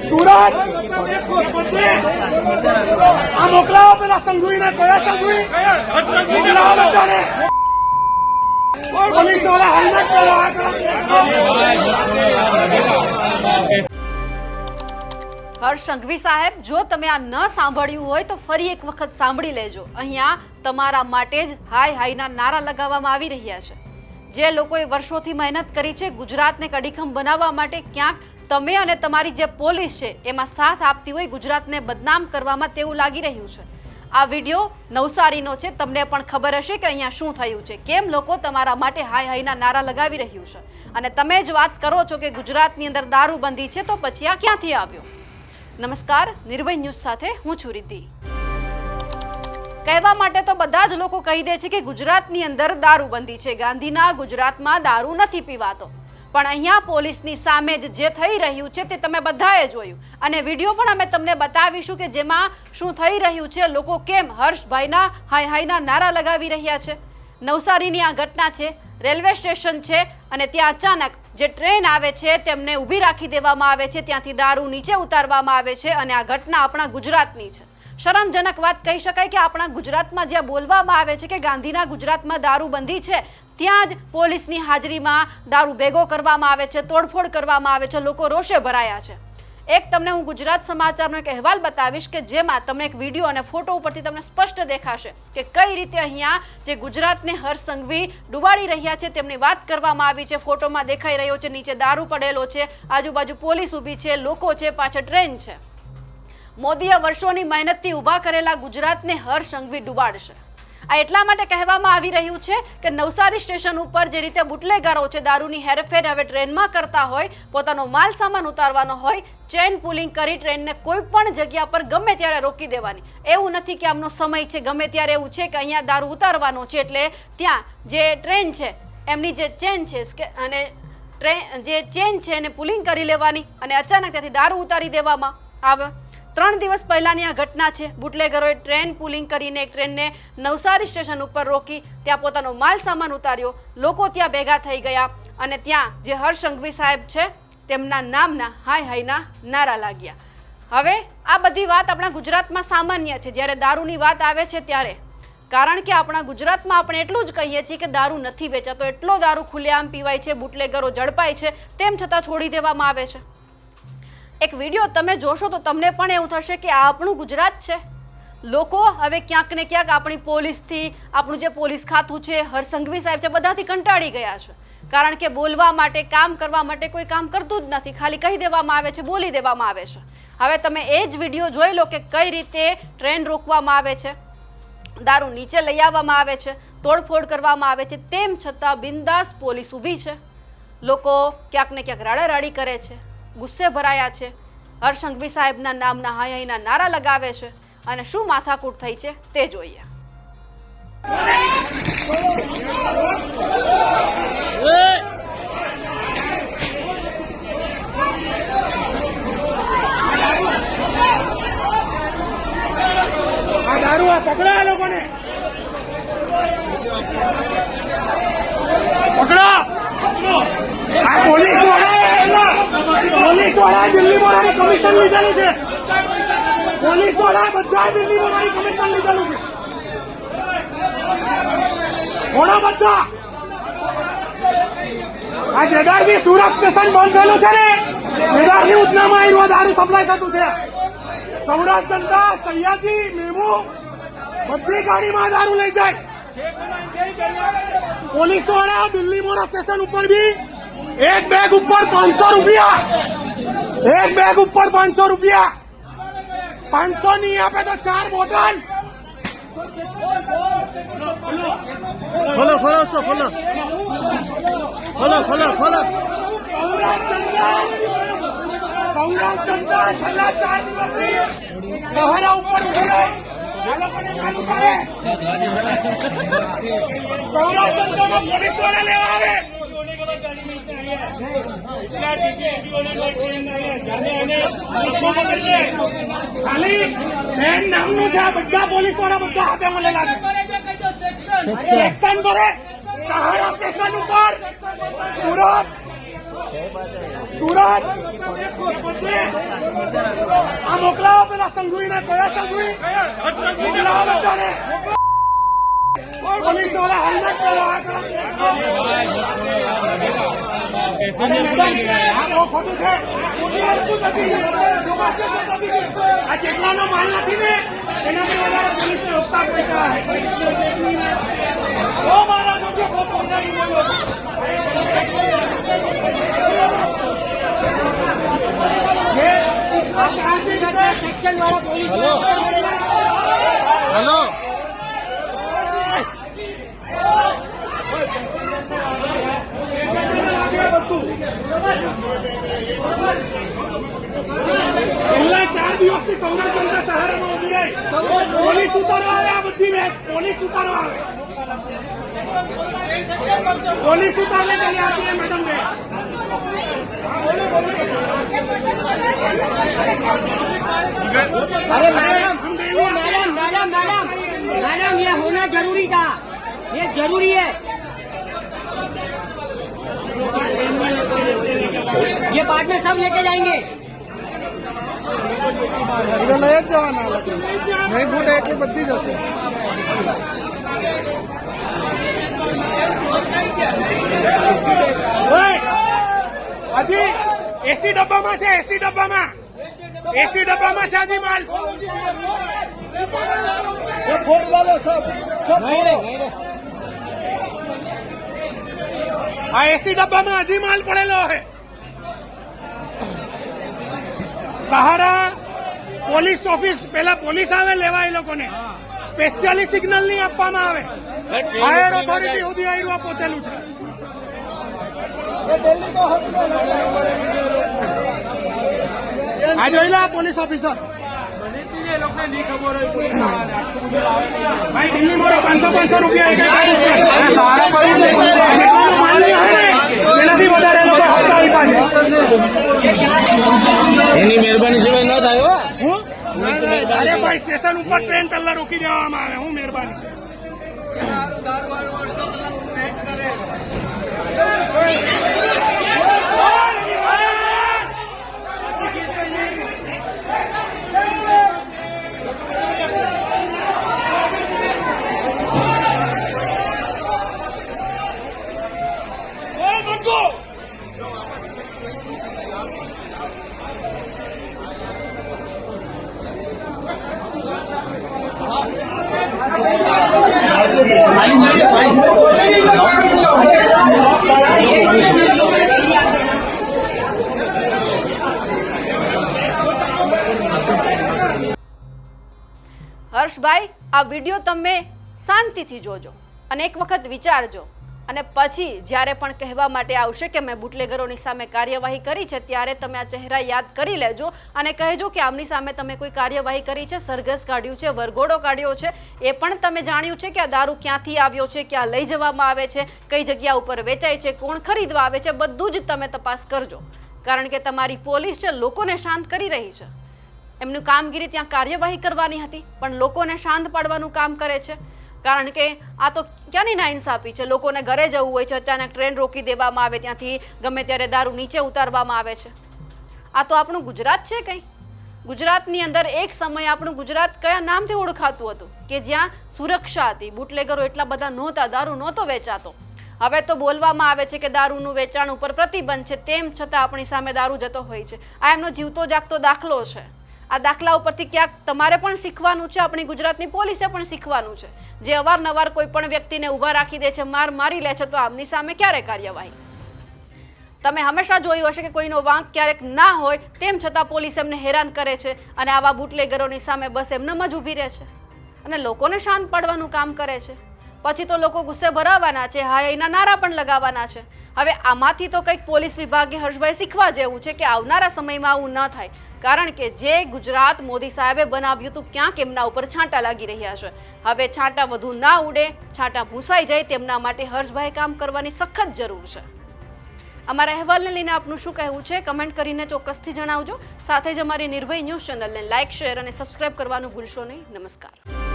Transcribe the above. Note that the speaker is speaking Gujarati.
સુરત આ મોકલાવો પેલા સંઘવીને કયા સંઘવી મોકલાવો બધાને પોલીસ વાળા હેલ્મેટ પહેરો હર્ષ સંઘવી સાહેબ, જો તમે આ ન સાંભળ્યું હોય તો ફરી એક વખત સાંભળી લેજો. અહીંયા તમારા માટે જ હાય હાયના નારા લગાવવામાં આવી રહ્યા છે. જે લોકોએ વર્ષોથી મહેનત કરી છે ગુજરાતને કડીખમ બનાવવા માટે, ક્યાંક તમે અને તમારી જે પોલીસ છે એમાં સાથ આપતી હોય ગુજરાતને બદનામ કરવામાં તેવું લાગી રહ્યું છે. આ વિડીયો નવસારીનો છે. તમને પણ ખબર હશે કે અહીંયા શું થયું છે, કેમ લોકો તમારા માટે હાય હાયના નારા લગાવી રહ્યું છે. અને તમે જ વાત કરો છો કે ગુજરાતની અંદર દારૂબંધી છે, તો પછી આ ક્યાંથી આવ્યો? નમસ્કાર, નિર્ભય ન્યૂઝ સાથે હું છું રિદ્ધિ. કહેવા માટે તો બધા જ લોકો કહી દે છે કે ગુજરાતની અંદર દારૂબંધી છે, ગાંધીના ગુજરાતમાં દારૂ નથી પીવાતો. પણ અહીંયા પોલીસની સામે જે થઈ રહ્યું છે તે તમે બધાએ જોયું, અને વિડીયો પણ અમે તમને બતાવીશું કે જેમાં શું થઈ રહ્યું છે. લોકો કેમ હર્ષભાઈના હાય હાયના નારા લગાવી રહ્યા છે. નવસારીની આ ઘટના છે, રેલવે સ્ટેશન છે, અને ત્યાં અચાનક જે ટ્રેન આવે છે તેમને ઊભી રાખી દેવામાં આવે છે, ત્યાંથી દારૂ નીચે ઉતારવામાં આવે છે. અને આ ઘટના આપણા ગુજરાતની છે. શરમજનક વાત કહી શકાય કે આપણા ગુજરાતમાં જ્યાં બોલવામાં આવે છે કે ગાંધીના ગુજરાતમાં દારૂબંધી છે, ત્યાં જ પોલીસની હાજરીમાં દારૂ ભેગો કરવામાં આવે છે, તોડફોડ કરવામાં આવે છે, લોકો રોષે ભરાયા છે. એક તમને હું ગુજરાત સમાચારનો એક અહેવાલ બતાવીશ કે જેમાં તમને એક વિડીયો અને ફોટો ઉપરથી તમને સ્પષ્ટ દેખાશે કે કઈ રીતે અહીંયા જે ગુજરાતને હર્ષ સંઘવી ડૂબાડી રહ્યા છે તેમની વાત કરવામાં આવી છે. ફોટોમાં દેખાઈ રહ્યો છે, નીચે દારૂ પડેલો છે, આજુબાજુ પોલીસ ઊભી છે, લોકો છે, પાછળ ટ્રેન છે. મોદીએ વર્ષોની મહેનતથી ઊભા કરેલા ગુજરાતને હર્ષ સંઘવી ડૂબાડશે. આ એટલા માટે કહેવામાં આવી રહ્યું છે કે નવસારી સ્ટેશન ઉપર જે રીતે બુટલેગરો છે દારૂની હેરફેર હવે ટ્રેનમાં કરતા હોય, પોતાનો માલ સામાન ઉતારવાનો હોય, ચેન પુલિંગ કરી ટ્રેનને કોઈ પણ જગ્યા પર ગમે ત્યારે રોકી દેવાની. એવું નથી કે આમનો સમય છે, ગમે ત્યારે એવું છે કે અહીંયા દારૂ ઉતારવાનો છે એટલે ત્યાં જે ટ્રેન છે એમની જે ચેન છે અને જે ચેન છે એને પુલિંગ કરી લેવાની અને અચાનક ત્યાંથી દારૂ ઉતારી દેવામાં આવે. 3 દિવસ પહેલાની આ ઘટના છે. બુટલેગરોએ ટ્રેન પુલિંગ કરીને એક ટ્રેનને નવસારી સ્ટેશન ઉપર રોકી, ત્યાં પોતાનો માલ સામાન ઉતાર્યો, લોકો ત્યાં ભેગા થઈ ગયા અને ત્યાં જે હર્ષ સંઘવી સાહેબ છે તેમના નામના હાય હાયના નારા લાગ્યા. હવે આ બધી વાત આપણા ગુજરાતમાં સામાન્ય છે જ્યારે દારૂની વાત આવે છે ત્યારે, કારણ કે આપણા ગુજરાતમાં આપણે એટલું જ કહીએ છીએ કે દારૂ નથી વેચાતો, એટલો દારૂ ખુલ્લેઆમ પીવાય છે, બુટલેગરો ઝડપાય છે, તેમ છતાં છોડી દેવામાં આવે છે. એક વિડીયો તમે જોશો તો તમને પણ એવું થશે કે આ આપણું ગુજરાત છે. લોકો હવે ક્યાંક ને ક્યાંક આપણી પોલીસથી, આપણું જે પોલીસ ખાતું છે, હર્ષ સંઘવી સાહેબ છે, બધાથી કંટાળી ગયા છે. કારણ કે બોલવા માટે, કામ કરવા માટે કોઈ કામ કરતું જ નથી, ખાલી કહી દેવામાં આવે છે, બોલી દેવામાં આવે છે. હવે તમે એ જ વિડીયો જોઈ લો કે કઈ રીતે ટ્રેન રોકવામાં આવે છે, દારૂ નીચે લઈ આવવામાં આવે છે, તોડફોડ કરવામાં આવે છે, તેમ છતાં બિંદાસ પોલીસ ઊભી છે. લોકો ક્યાંક ને ક્યાંક રાડારાડી કરે છે, ગુસ્સે ભરાયા છે, હર્ષ સંઘવી સાહેબના નામના હાય હાયના નારા લગાવે છે. અને શું માથાકૂટ થઈ છે તે જોઈએ. આ દારૂ આ પકડો, આ લોકોને પકડો. આ પોલીસ વાળા દિલ્હી વાળાની કમિશન લીધેલું છે. પોલીસ વાળા બધા દિલ્હી વાળાની કમિશન લીધેલું છે. ઘણા બધા આ જેદારથી સુરત સ્ટેશન બંધ થયેલું છે ને, જેદારથી ઉધનામાં આવ્યું દારૂ સપ્લાય થતું છે. સૌરાષ્ટ્ર જનતા, સૈયાજી, મેમુ બધી ગાડીમાં દારૂ લઈ જાય. પોલીસ વાળા દિલ્હી મોરા સ્ટેશન ઉપર બી એક બેગ ઉપર 500 રૂપિયા, એક બેગ ઉપર 500 રૂપિયા, 500 નહીં આપે તો 4 બોટલ. खोलो खोलो उसको खोलो खोलो खोलो खोलो સૌરાષ્ટ્ર જનતા છેલ્લા 4 દિવસથી સહારા ઉપર ઉભી રહી આ લોકોને ચાલુ કરે. સૌરાષ્ટ્ર જનતામાં પોલીસ વાળા લેવા આવે. ખાલી એન નામનું છે, બધા પોલીસ વાળા બધા હાથે મળેલા છે. એક્શન કરે. સહારા સ્ટેશન ઉપર સુરત આ મોકલાવો પેલા સંઘવીને. કયા સંઘવી? મોકલાવો બધાને. પોલીસ વાળા હેલ્મેટ પહેરો. આ કરો. અને મેડમ, આ બહુ ખોટું છે. ખોટી વસ્તુ નથી. આ જેટલાનો માલ નથી ને એનાથી વધારે પોલીસને રોકતા પૈસા. ઓ મારા જોકે બહુ સમજાવી બોલો. हेलो છેલ્લા 4 દિવસથી સૌરાષ્ટ્ર જનતા સહારામાં ઉભી રહી. પોલીસ ઉતારવા આવે. આ બધી બેગ પોલીસ ઉતારવા આવે. પોલીસ ઉતારને પેલી આપીએ મેડમ ને. अरे madam madam madam madam madam ये होना जरूरी था, ये जरूरी है, ये बाद में सब लेके जाएंगे. લઈ જ જવાના નહીં બૂટ એટલી બધી જ હશે. હજી એસી ડબ્બામાં છે. એસી ડબ્બામાં છે હજી માલ. ફોડ વાલો સબ ફોડો. આ એસી ડબ્બામાં હજી માલ પડેલો છે. સહારા પોલીસ ઓફિસ પેલા પોલીસ આવે લેવા એ લોકોને સ્પેશિયલી સિગ્નલ નહીં આપવામાં આવે. ફાયર ઓથોરિટી સુધી આયરું પહોંચેલું છે. આ જોઈ લો પોલીસ ઓફિસર. ભાઈ દિલ્હી મોડો 500 રૂપિયા એનાથી વધારે એની મહેરબાની સિવાય ન થાય. અરે ભાઈ સ્ટેશન ઉપર ટ્રેન પહેલા રોકી દેવામાં આવે. હું મહેરબાની. હર્ષભાઈ, આ વિડીયો તમે શાંતિથી જોજો અને એક વખત વિચારજો અને પછી જ્યારે પણ કહેવા માટે આવશે કે મેં બુટલેગરોની સામે કાર્યવાહી કરી છે ત્યારે તમે આ ચહેરા યાદ કરી લેજો અને કહેજો કે આમની સામે તમે કોઈ કાર્યવાહી કરી છે, સરઘસ કાઢ્યું છે, વરઘોડો કાઢ્યો છે, એ પણ તમે જાણ્યું છે કે આ દારૂ ક્યાંથી આવ્યો છે, ક્યાં લઈ જવામાં આવે છે, કઈ જગ્યા ઉપર વેચાય છે, કોણ ખરીદવા આવે છે, બધું જ તમે તપાસ કરજો. કારણ કે તમારી પોલીસ છે લોકોને શાંત કરી રહી છે. એમનું કામગીરી ત્યાં કાર્યવાહી કરવાની હતી પણ લોકોને શાંત પાડવાનું કામ કરે છે. કારણ કે આ તો ક્યાંની નાઇન્સાફી છે. લોકોને ઘરે જવું હોય છે, અચાનક ટ્રેન રોકી દેવામાં આવે, ત્યાંથી ગમે ત્યારે દારૂ નીચે ઉતારવામાં આવે છે. આ તો આપણું ગુજરાત છે. કંઈ ગુજરાતની અંદર એક સમય આપણું ગુજરાત કયા નામથી ઓળખાતું હતું કે જ્યાં સુરક્ષા હતી, બુટલેગરો એટલા બધા નહોતા, દારૂ નહોતો વેચાતો. હવે તો બોલવામાં આવે છે કે દારૂનું વેચાણ ઉપર પ્રતિબંધ છે, તેમ છતાં આપણી સામે દારૂ જતો હોય છે. આ એમનો જીવતો જાગતો દાખલો છે. આ દાખલા ઉપરથી ક્યાંક તમારે પણ શીખવાનું છે, આપણી ગુજરાતની પોલીસે પણ શીખવાનું છે. જે અવારનવાર કોઈ પણ વ્યક્તિને ઊભા રાખી દે છે, મારી લે છે, તો આમની સામે ક્યારે કાર્યવાહી? તમે હંમેશા જોયું હશે કે કોઈનો વાંક ક્યારેક ના હોય તેમ છતાં પોલીસ એમને હેરાન કરે છે અને આવા બુટલેગરોની સામે બસ એમનેમ જ ઊભી રહે છે અને લોકોને શાંત પાડવાનું કામ કરે છે. પછી તો લોકો ગુસ્સે ભરાવાના છે, હા એના નારા પણ લગાવવાના છે. હવે આમાંથી તો કંઈક પોલીસ વિભાગે હર્ષભાઈ શીખવા જેવું છે કે આવનારા સમયમાં આવું ન થાય. કારણ કે જે ગુજરાત મોદી સાહેબે બનાવ્યું હતું ક્યાંક એમના ઉપર છાંટા લાગી રહ્યા છે. હવે છાંટા વધુ ના ઉડે, છાંટા ભૂંસાઈ જાય તેમના માટે હર્ષભાઈ કામ કરવાની સખત જરૂર છે. અમારા અહેવાલને લઈને આપનું શું કહેવું છે કમેન્ટ કરીને ચોક્કસથી જણાવજો. સાથે જ અમારી નિર્ભય ન્યૂઝ ચેનલને લાઇક, શેર અને સબસ્ક્રાઇબ કરવાનું ભૂલશો નહીં. નમસ્કાર.